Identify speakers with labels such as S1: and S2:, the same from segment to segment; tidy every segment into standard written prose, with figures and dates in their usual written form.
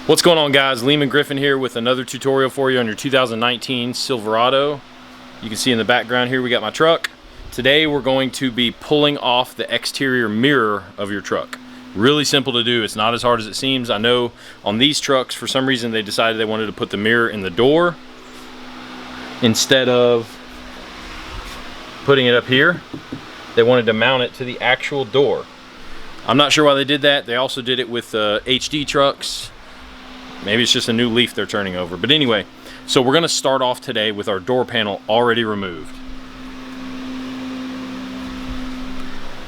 S1: What's going on, guys? Leaman Griffin here with another tutorial for you on your 2019 Silverado. You can see in the background here we got my truck. Today we're going to be pulling off the exterior mirror of your truck. Really simple to do. It's not as hard as it seems. I know on these trucks for some reason they decided they wanted to put the mirror in the door instead of putting it up here. They wanted to mount it to the actual door. I'm not sure why they did that. They also did it with HD trucks. Maybe it's just a new leaf they're turning over. But anyway, so we're gonna start off today with our door panel already removed.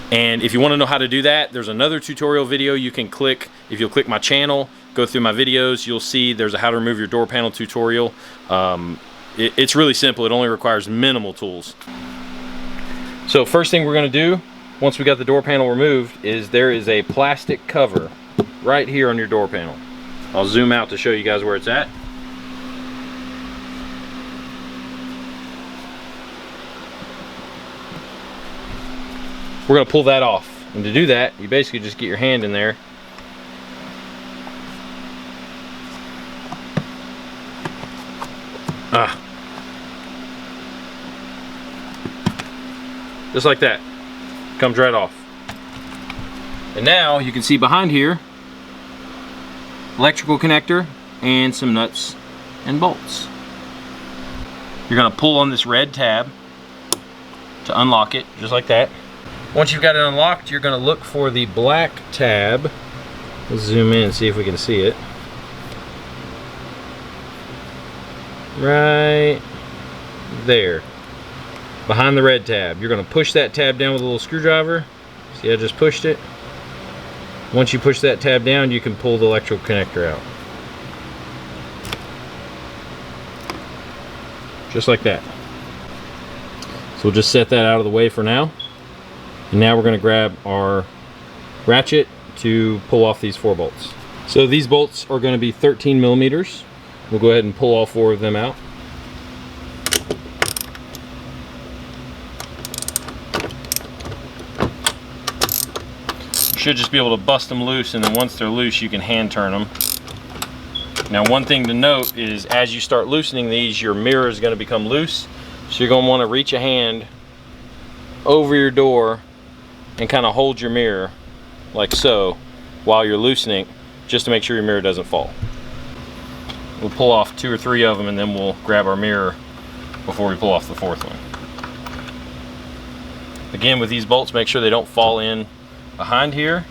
S1: And if you wanna know how to do that, there's another tutorial video you can click. If you'll click my channel, go through my videos, you'll see there's a how to remove your door panel tutorial. It's really simple. It only requires minimal tools. So first thing we're gonna do, once we got the door panel removed, is there is a plastic cover right here on your door panel. I'll zoom out to show you guys where it's at. We're going to pull that off. And to do that, you basically just get your hand in there. Just like that. Comes right off. And now you can see behind here, electrical connector and some nuts and bolts. You're going to pull on this red tab to unlock it, just like that. Once you've got it unlocked, you're going to look for the black tab. Let's zoom in and see if we can see it. Right there, behind the red tab. You're going to push that tab down with a little screwdriver. See, I just pushed it. Once you push that tab down, you can pull the electrical connector out. Just like that. So we'll just set that out of the way for now. And now we're going to grab our ratchet to pull off these 4 bolts. So these bolts are going to be 13 millimeters. We'll go ahead and pull all 4 of them out. Should just be able to bust them loose, and then once they're loose you can hand turn them. Now one thing to note is as you start loosening these, your mirror is going to become loose, so you're going to want to reach a hand over your door and kind of hold your mirror like so while you're loosening, just to make sure your mirror doesn't fall. We'll pull off 2 or 3 of them and then we'll grab our mirror before we pull off the 4th one. Again, with these bolts, make sure they don't fall in behind here,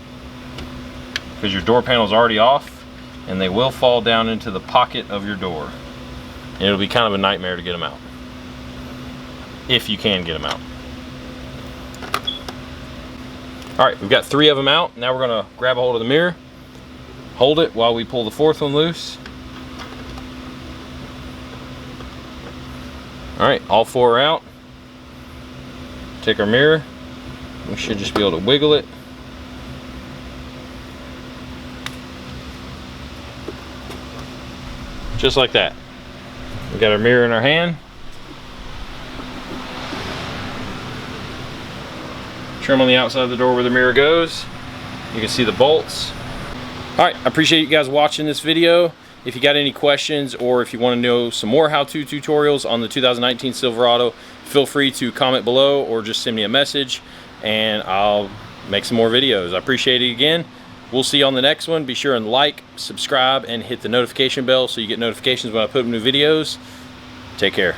S1: because your door panel is already off and they will fall down into the pocket of your door, and it'll be kind of a nightmare to get them out, if you can get them out. Alright, we've got 3 of them out. Now we're going to grab a hold of the mirror, hold it while we pull the 4th one loose. Alright, all 4 are out. Take our mirror, we should just be able to wiggle it. Just like that. We got our mirror in our hand. Trim on the outside of the door where the mirror goes. You can see the bolts. Alright, I appreciate you guys watching this video. If you got any questions or if you want to know some more how-to tutorials on the 2019 Silverado, feel free to comment below or just send me a message and I'll make some more videos. I appreciate it again. We'll see you on the next one. Be sure and like, subscribe, and hit the notification bell so you get notifications when I put up new videos. Take care.